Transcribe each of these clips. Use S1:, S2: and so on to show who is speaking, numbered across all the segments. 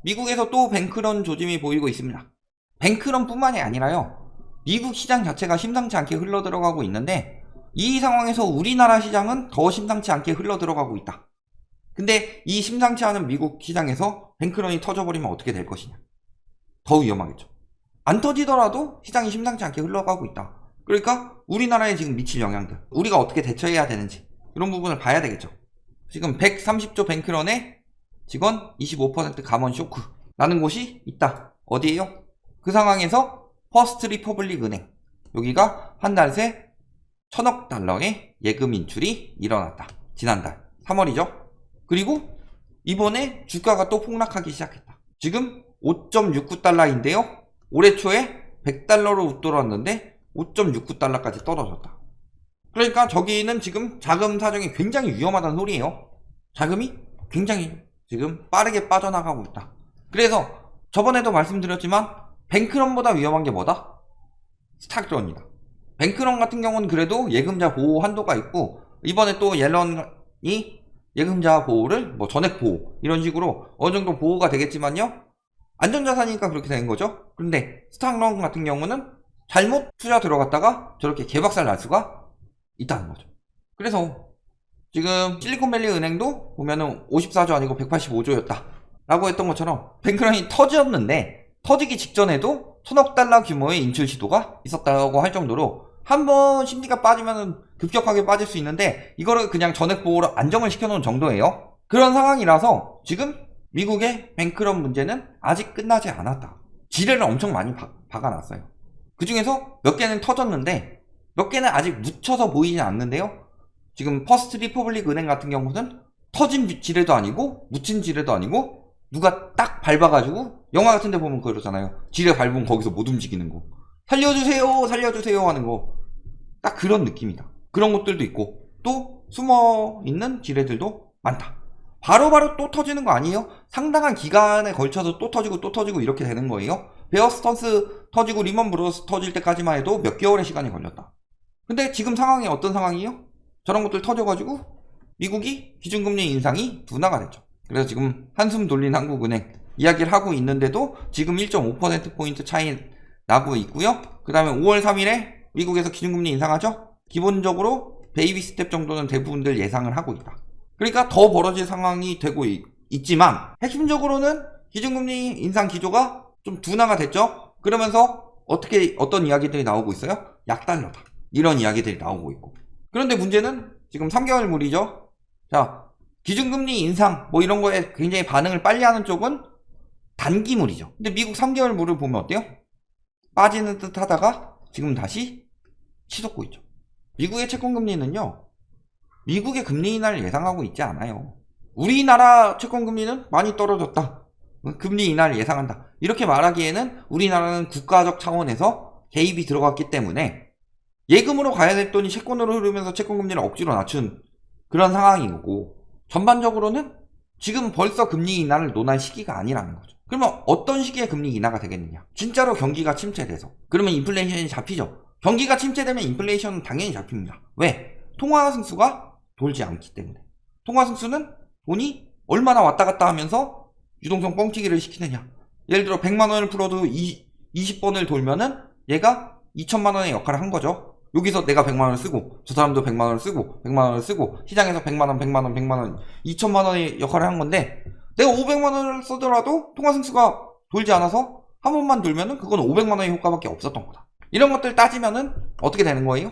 S1: 미국에서 또 뱅크런 조짐이 보이고 있습니다. 뱅크런 뿐만이 아니라요, 미국 시장 자체가 심상치 않게 흘러들어가고 있는데, 이 상황에서 우리나라 시장은 더 심상치 않게 흘러들어가고 있다. 근데 이 심상치 않은 미국 시장에서 뱅크런이 터져버리면 어떻게 될 것이냐. 더 위험하겠죠. 안 터지더라도 시장이 심상치 않게 흘러가고 있다. 그러니까 우리나라에 지금 미칠 영향들, 우리가 어떻게 대처해야 되는지, 이런 부분을 봐야 되겠죠. 지금 130조 뱅크런에 직원 25% 감원 쇼크 라는 곳이 있다. 어디에요? 그 상황에서 퍼스트 리퍼블릭 은행, 여기가 한 달 새 1000억 달러의 예금 인출이 일어났다. 지난달 3월이죠. 그리고 이번에 주가가 또 폭락하기 시작했다. 지금 5.69달러인데요. 올해 초에 100달러로 웃돌았는데 5.69달러까지 떨어졌다. 그러니까 저기는 지금 자금 사정이 굉장히 위험하다는 소리예요. 자금이 굉장히 지금 빠르게 빠져나가고 있다. 그래서 저번에도 말씀드렸지만 뱅크런보다 위험한 게 뭐다? 스탁런이다. 뱅크런 같은 경우는 그래도 예금자 보호 한도가 있고, 이번에 또 옐런이 예금자 보호를 뭐 전액 보호 이런 식으로 어느 정도 보호가 되겠지만요, 안전자산이니까 그렇게 되는 거죠. 그런데 스탁런 같은 경우는 잘못 투자 들어갔다가 저렇게 개박살 날 수가 있다는 거죠. 그래서 지금 실리콘밸리 은행도 보면은 54조 아니고 185조였다 라고 했던 것처럼 뱅크런이 터졌는데, 터지기 직전에도 1000억 달러 규모의 인출 시도가 있었다고 할 정도로 한번 심리가 빠지면 급격하게 빠질 수 있는데, 이거를 그냥 전액 보호로 안정을 시켜놓은 정도예요. 그런 상황이라서 지금 미국의 뱅크런 문제는 아직 끝나지 않았다. 지뢰를 엄청 많이 박아놨어요. 그 중에서 몇 개는 터졌는데 몇 개는 아직 묻혀서 보이지 않는데요. 지금 퍼스트 리퍼블릭 은행 같은 경우는 터진 지뢰도 아니고 묻힌 지뢰도 아니고, 누가 딱 밟아가지고, 영화 같은 데 보면 그러잖아요. 지뢰 밟으면 거기서 못 움직이는 거. 살려주세요 살려주세요 하는 거. 딱 그런 느낌이다. 그런 것들도 있고, 또 숨어있는 지뢰들도 많다. 바로바로 또 터지는 거 아니에요? 상당한 기간에 걸쳐서 또 터지고 또 터지고 이렇게 되는 거예요. 베어 스턴스 터지고 리먼 브러스 터질 때까지만 해도 몇 개월의 시간이 걸렸다. 근데 지금 상황이 어떤 상황이에요? 저런 것들 터져가지고 미국이 기준금리 인상이 둔화가 됐죠. 그래서 지금 한숨 돌린 한국은행 이야기를 하고 있는데도 지금 1.5%포인트 차이 나고 있고요. 그 다음에 5월 3일에 미국에서 기준금리 인상하죠. 기본적으로 베이비 스텝 정도는 대부분들 예상을 하고 있다. 그러니까 더 벌어질 상황이 되고 있지만, 핵심적으로는 기준금리 인상 기조가 좀 둔화가 됐죠. 그러면서 어떤 이야기들이 나오고 있어요? 약달러다, 이런 이야기들이 나오고 있고. 그런데 문제는 지금 3개월물이죠. 자, 기준금리 인상 뭐 이런 거에 굉장히 반응을 빨리 하는 쪽은 단기물이죠. 근데 미국 3개월물을 보면 어때요? 빠지는 듯 하다가 지금 다시 치솟고 있죠. 미국의 채권금리는요, 미국의 금리 인하를 예상하고 있지 않아요. 우리나라 채권금리는 많이 떨어졌다, 금리 인하를 예상한다, 이렇게 말하기에는 우리나라는 국가적 차원에서 개입이 들어갔기 때문에 예금으로 가야 됐더니 채권으로 흐르면서 채권금리를 억지로 낮춘 그런 상황인 거고, 전반적으로는 지금 벌써 금리 인하를 논할 시기가 아니라는 거죠. 그러면 어떤 시기에 금리 인하가 되겠느냐? 진짜로 경기가 침체돼서. 그러면 인플레이션이 잡히죠. 경기가 침체되면 인플레이션은 당연히 잡힙니다. 왜? 통화승수가 돌지 않기 때문에. 통화승수는 돈이 얼마나 왔다 갔다 하면서 유동성 뻥튀기를 시키느냐. 예를 들어 100만원을 풀어도 20번을 돌면은 얘가 2천만원의 역할을 한 거죠. 여기서 내가 100만원을 쓰고 저 사람도 100만원을 쓰고 100만원을 쓰고 시장에서 100만원 100만원 100만원 2천만원의 역할을 한 건데, 내가 500만원을 쓰더라도 통화승수가 돌지 않아서 한 번만 돌면은 그건 500만원의 효과밖에 없었던 거다. 이런 것들 따지면은 어떻게 되는 거예요?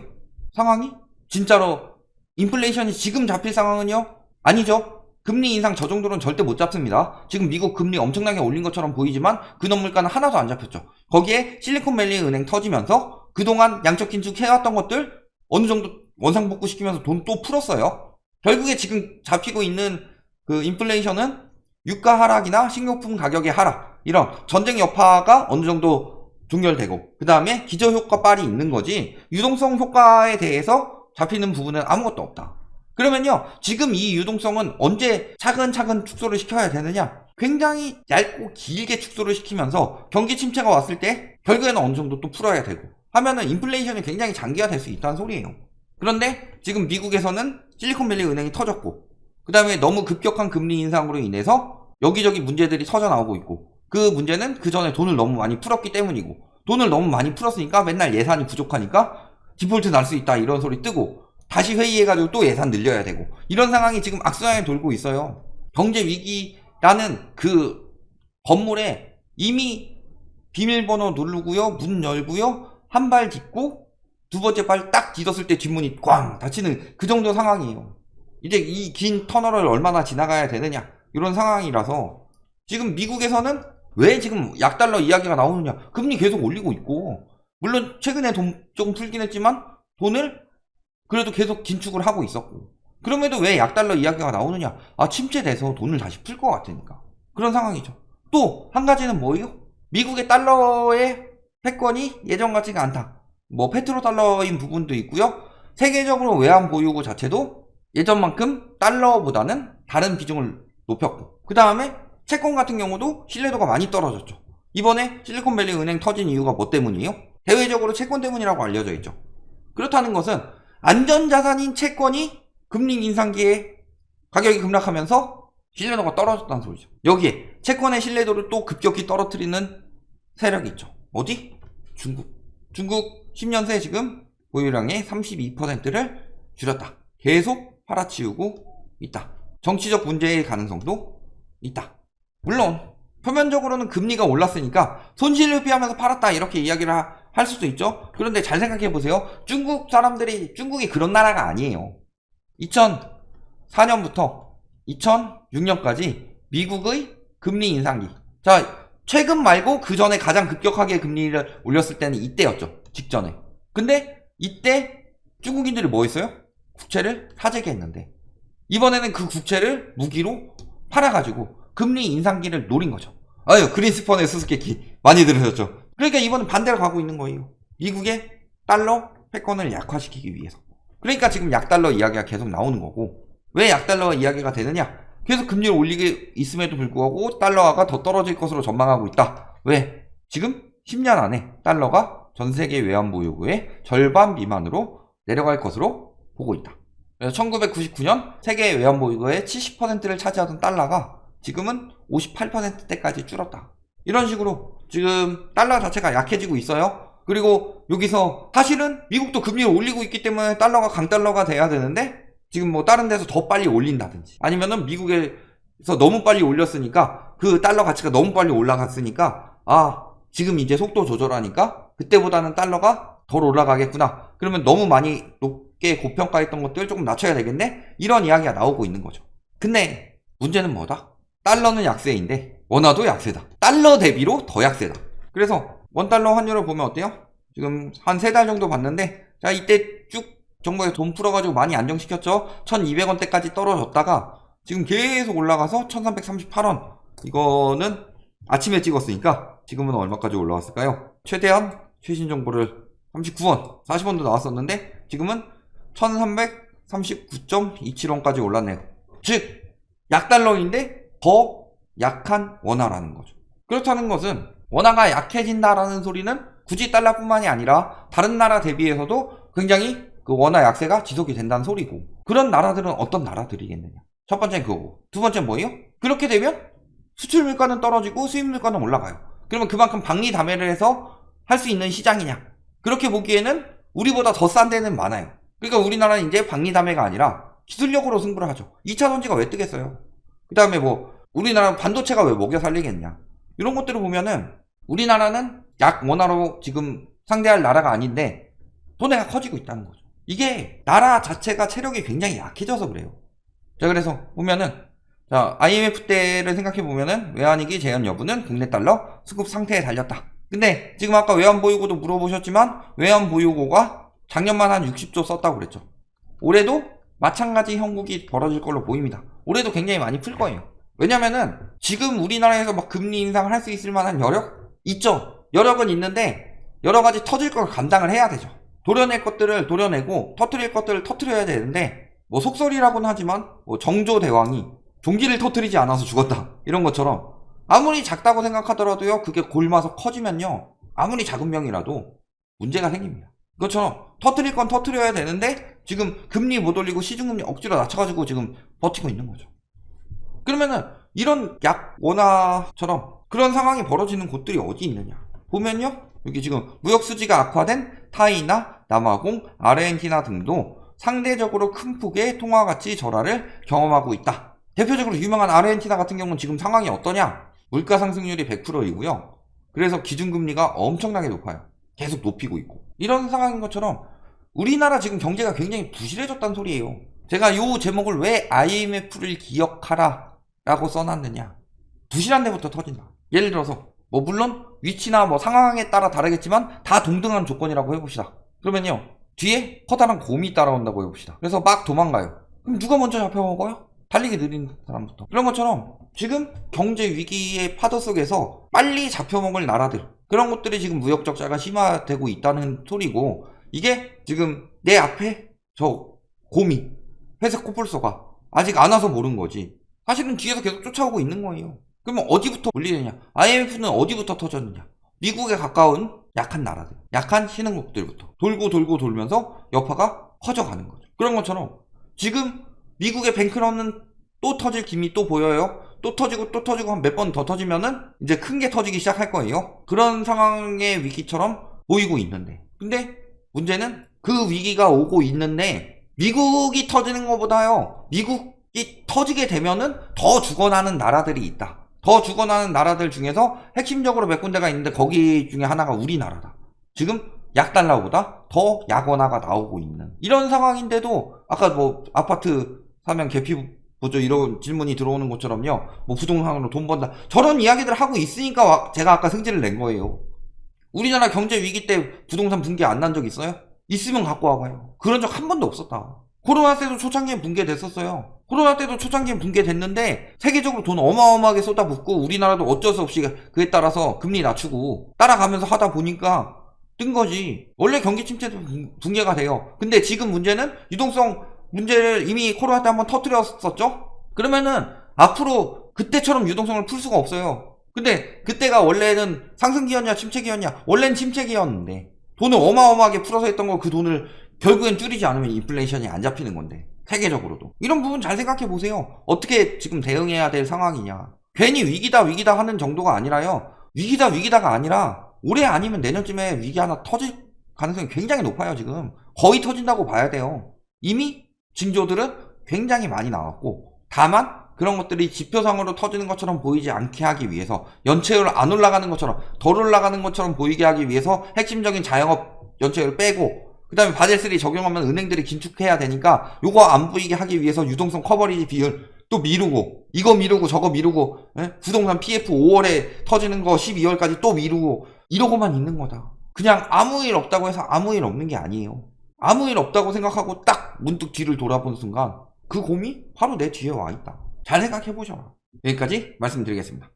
S1: 상황이 진짜로 인플레이션이 지금 잡힐 상황은요? 아니죠. 금리 인상 저 정도는 절대 못 잡습니다. 지금 미국 금리 엄청나게 올린 것처럼 보이지만 그 놈물가는 하나도 안 잡혔죠. 거기에 실리콘밸리 은행 터지면서 그동안 양적 긴축 해왔던 것들 어느 정도 원상복구 시키면서 돈 또 풀었어요. 결국에 지금 잡히고 있는 그 인플레이션은 유가 하락이나 식료품 가격의 하락, 이런 전쟁 여파가 어느 정도 종결되고, 그 다음에 기저효과 빨이 있는 거지, 유동성 효과에 대해서 잡히는 부분은 아무것도 없다. 그러면요, 지금 이 유동성은 언제 차근차근 축소를 시켜야 되느냐? 굉장히 얇고 길게 축소를 시키면서 경기 침체가 왔을 때 결국에는 어느 정도 또 풀어야 되고 하면은 인플레이션이 굉장히 장기화될 수 있다는 소리예요. 그런데 지금 미국에서는 실리콘밸리 은행이 터졌고, 그 다음에 너무 급격한 금리 인상으로 인해서 여기저기 문제들이 터져 나오고 있고, 그 문제는 그 전에 돈을 너무 많이 풀었기 때문이고, 돈을 너무 많이 풀었으니까 맨날 예산이 부족하니까 디폴트 날 수 있다 이런 소리 뜨고, 다시 회의해가지고 또 예산 늘려야 되고, 이런 상황이 지금 악순환에 돌고 있어요. 경제 위기라는 그 건물에 이미 비밀번호 누르고요, 문 열고요, 한 발 딛고 두 번째 발 딱 딛었을 때 뒷문이 꽝 닫히는 그 정도 상황이에요. 이제 이 긴 터널을 얼마나 지나가야 되느냐 이런 상황이라서, 지금 미국에서는 왜 지금 약달러 이야기가 나오느냐, 금리 계속 올리고 있고, 물론 최근에 돈 조금 풀긴 했지만 돈을 그래도 계속 긴축을 하고 있었고, 그럼에도 왜 약달러 이야기가 나오느냐, 침체돼서 돈을 다시 풀 것 같으니까 그런 상황이죠. 또 한 가지는 뭐예요? 미국의 달러의 패권이 예전 같지가 않다. 뭐 페트로달러인 부분도 있고요. 세계적으로 외환 보유고 자체도 예전만큼 달러보다는 다른 비중을 높였고, 그 다음에 채권 같은 경우도 신뢰도가 많이 떨어졌죠. 이번에 실리콘밸리 은행 터진 이유가 뭐 때문이에요? 대외적으로 채권 때문이라고 알려져 있죠. 그렇다는 것은 안전자산인 채권이 금리 인상기에 가격이 급락하면서 신뢰도가 떨어졌다는 소리죠. 여기에 채권의 신뢰도를 또 급격히 떨어뜨리는 세력이 있죠. 어디? 중국 10년 새 지금 보유량의 32%를 줄였다. 계속 팔아치우고 있다. 정치적 문제의 가능성도 있다. 물론 표면적으로는 금리가 올랐으니까 손실을 피하면서 팔았다 이렇게 이야기를 할 수도 있죠. 그런데 잘 생각해 보세요. 중국이 그런 나라가 아니에요. 2004년부터 2006년까지 미국의 금리 인상기, 자 최근 말고 그 전에 가장 급격하게 금리를 올렸을 때는 이때였죠. 직전에. 근데 이때 중국인들이 뭐 했어요? 국채를 사재기 했는데, 이번에는 그 국채를 무기로 팔아가지고 금리 인상기를 노린 거죠. 그린스펀의 수수께끼 많이 들으셨죠? 그러니까 이번엔 반대로 가고 있는 거예요. 미국의 달러 패권을 약화시키기 위해서. 그러니까 지금 약달러 이야기가 계속 나오는 거고, 왜 약달러 이야기가 되느냐? 계속 금리를 올리게 있음에도 불구하고 달러화가 더 떨어질 것으로 전망하고 있다. 왜? 지금 10년 안에 달러가 전 세계 외환보유고의 절반 미만으로 내려갈 것으로 보고 있다. 그래서 1999년 세계 외환보유고의 70%를 차지하던 달러가 지금은 58%대까지 줄었다. 이런 식으로 지금 달러 자체가 약해지고 있어요. 그리고 여기서 사실은 미국도 금리를 올리고 있기 때문에 달러가 강달러가 돼야 되는데, 지금 뭐 다른 데서 더 빨리 올린다든지, 아니면은 미국에서 너무 빨리 올렸으니까 그 달러 가치가 너무 빨리 올라갔으니까 지금 이제 속도 조절하니까 그때보다는 달러가 덜 올라가겠구나, 그러면 너무 많이 높게 고평가했던 것들 조금 낮춰야 되겠네, 이런 이야기가 나오고 있는 거죠. 근데 문제는 뭐다? 달러는 약세인데 원화도 약세다. 달러 대비로 더 약세다. 그래서 원달러 환율을 보면 어때요? 지금 한 3달 정도 봤는데, 자 이때 쭉 정부에서 돈 풀어가지고 많이 안정시켰죠. 1200원대까지 떨어졌다가 지금 계속 올라가서 1338원. 이거는 아침에 찍었으니까 지금은 얼마까지 올라왔을까요? 최대한 최신 정보를 39원, 40원도 나왔었는데 지금은 1339.27원까지 올랐네요. 즉 약달러인데 더 약한 원화라는 거죠. 그렇다는 것은 원화가 약해진다라는 소리는 굳이 달러뿐만이 아니라 다른 나라 대비해서도 굉장히 그 원화 약세가 지속이 된다는 소리고, 그런 나라들은 어떤 나라들이겠느냐. 첫 번째는 그거고, 두 번째는 뭐예요? 그렇게 되면 수출 물가는 떨어지고 수입 물가는 올라가요. 그러면 그만큼 방리다매를 해서 할 수 있는 시장이냐? 그렇게 보기에는 우리보다 더 싼 데는 많아요. 그러니까 우리나라는 이제 방리다매가 아니라 기술력으로 승부를 하죠. 2차 전지가 왜 뜨겠어요? 그 다음에 뭐 우리나라 반도체가 왜 먹여 살리겠냐, 이런 것들을 보면은 우리나라는 약 원화로 지금 상대할 나라가 아닌데 돈해가 커지고 있다는 거죠. 이게 나라 자체가 체력이 굉장히 약해져서 그래요. 자, 그래서 보면은 IMF 때를 생각해 보면은 외환위기 재현 여부는 국내 달러 수급 상태에 달렸다. 근데 지금 아까 외환보유고도 물어보셨지만 외환보유고가 작년만 한 60조 썼다고 그랬죠. 올해도 마찬가지 형국이 벌어질 걸로 보입니다. 올해도 굉장히 많이 풀 거예요. 왜냐면은 지금 우리나라에서 막 금리 인상을 할 수 있을 만한 여력? 있죠. 여력은 있는데 여러 가지 터질 걸 감당을 해야 되죠. 도려낼 것들을 도려내고 터뜨릴 것들을 터뜨려야 되는데, 뭐 속설이라고는 하지만 뭐 정조대왕이 종기를 터뜨리지 않아서 죽었다, 이런 것처럼 아무리 작다고 생각하더라도요, 그게 골마서 커지면요, 아무리 작은 병이라도 문제가 생깁니다. 그것처럼 터뜨릴 건 터뜨려야 되는데 지금 금리 못 올리고 시중금리 억지로 낮춰가지고 지금 버티고 있는 거죠. 그러면은 이런 약 원화처럼 그런 상황이 벌어지는 곳들이 어디 있느냐 보면요, 여기 지금 무역 수지가 악화된 타이나 남아공, 아르헨티나 등도 상대적으로 큰 폭의 통화 가치 절하를 경험하고 있다. 대표적으로 유명한 아르헨티나 같은 경우는 지금 상황이 어떠냐? 물가 상승률이 100%이고요. 그래서 기준금리가 엄청나게 높아요. 계속 높이고 있고. 이런 상황인 것처럼 우리나라 지금 경제가 굉장히 부실해졌다는 소리예요. 제가 이 제목을 왜 IMF를 기억하라 라고 써놨느냐. 부실한 데부터 터진다. 예를 들어서 뭐 물론 위치나 뭐 상황에 따라 다르겠지만 다 동등한 조건이라고 해봅시다. 그러면요, 뒤에 커다란 곰이 따라온다고 해봅시다. 그래서 막 도망가요. 그럼 누가 먼저 잡혀먹어요? 달리기 느린 사람부터. 그런 것처럼 지금 경제 위기의 파도 속에서 빨리 잡혀먹을 나라들, 그런 것들이 지금 무역 적자가 심화되고 있다는 소리고, 이게 지금 내 앞에 저 곰이, 회색 코뿔소가 아직 안 와서 모른 거지. 사실은 뒤에서 계속 쫓아오고 있는 거예요. 그러면 어디부터 물리느냐? IMF는 어디부터 터졌느냐? 미국에 가까운 약한 나라들, 약한 신흥국들부터 돌고 돌고 돌면서 여파가 커져가는 거죠. 그런 것처럼 지금 미국의 뱅크런은 또 터질 기미 또 보여요. 또 터지고 한 몇 번 더 터지면은 이제 큰 게 터지기 시작할 거예요. 그런 상황의 위기처럼 보이고 있는데, 근데 문제는 그 위기가 오고 있는데 미국이 터지는 것보다요, 미국이 터지게 되면은 더 죽어나는 나라들이 있다. 더 죽어나는 나라들 중에서 핵심적으로 몇 군데가 있는데 거기 중에 하나가 우리나라다. 지금 약달러보다 더 약원화가 나오고 있는 이런 상황인데도, 아까 뭐 아파트 사면 계피 보죠 이런 질문이 들어오는 것처럼요, 뭐 부동산으로 돈 번다, 저런 이야기들 하고 있으니까 제가 아까 승질을 낸 거예요. 우리나라 경제 위기 때 부동산 붕괴 안 난 적 있어요? 있으면 갖고 와봐요. 그런 적 한 번도 없었다. 코로나 때도 초창기에 붕괴됐었어요. 코로나 때도 초창기에 붕괴됐는데 세계적으로 돈 어마어마하게 쏟아붓고 우리나라도 어쩔 수 없이 그에 따라서 금리 낮추고 따라가면서 하다 보니까 뜬 거지. 원래 경기 침체도 붕괴가 돼요. 근데 지금 문제는 유동성 문제를 이미 코로나 때 한번 터뜨렸었죠? 그러면은 앞으로 그때처럼 유동성을 풀 수가 없어요. 근데 그때가 원래는 상승기였냐 침체기였냐? 원래는 침체기였는데 돈을 어마어마하게 풀어서 했던 거, 그 돈을 결국엔 줄이지 않으면 인플레이션이 안 잡히는 건데, 세계적으로도. 이런 부분 잘 생각해 보세요. 어떻게 지금 대응해야 될 상황이냐. 괜히 위기다 하는 정도가 아니라요, 위기다가 아니라 올해 아니면 내년쯤에 위기 하나 터질 가능성이 굉장히 높아요. 지금 거의 터진다고 봐야 돼요. 이미 징조들은 굉장히 많이 나왔고, 다만 그런 것들이 지표상으로 터지는 것처럼 보이지 않게 하기 위해서, 연체율 안 올라가는 것처럼, 덜 올라가는 것처럼 보이게 하기 위해서 핵심적인 자영업 연체율을 빼고, 그 다음에 바젤3 적용하면 은행들이 긴축해야 되니까 요거 안 보이게 하기 위해서 유동성 커버리지 비율 또 미루고, 이거 미루고 저거 미루고, 부동산 PF 5월에 터지는 거 12월까지 또 미루고, 이러고만 있는 거다. 그냥 아무 일 없다고 해서 아무 일 없는 게 아니에요. 아무 일 없다고 생각하고 딱 문득 뒤를 돌아본 순간 그 곰이 바로 내 뒤에 와 있다. 잘 생각해 보셔라. 여기까지 말씀드리겠습니다.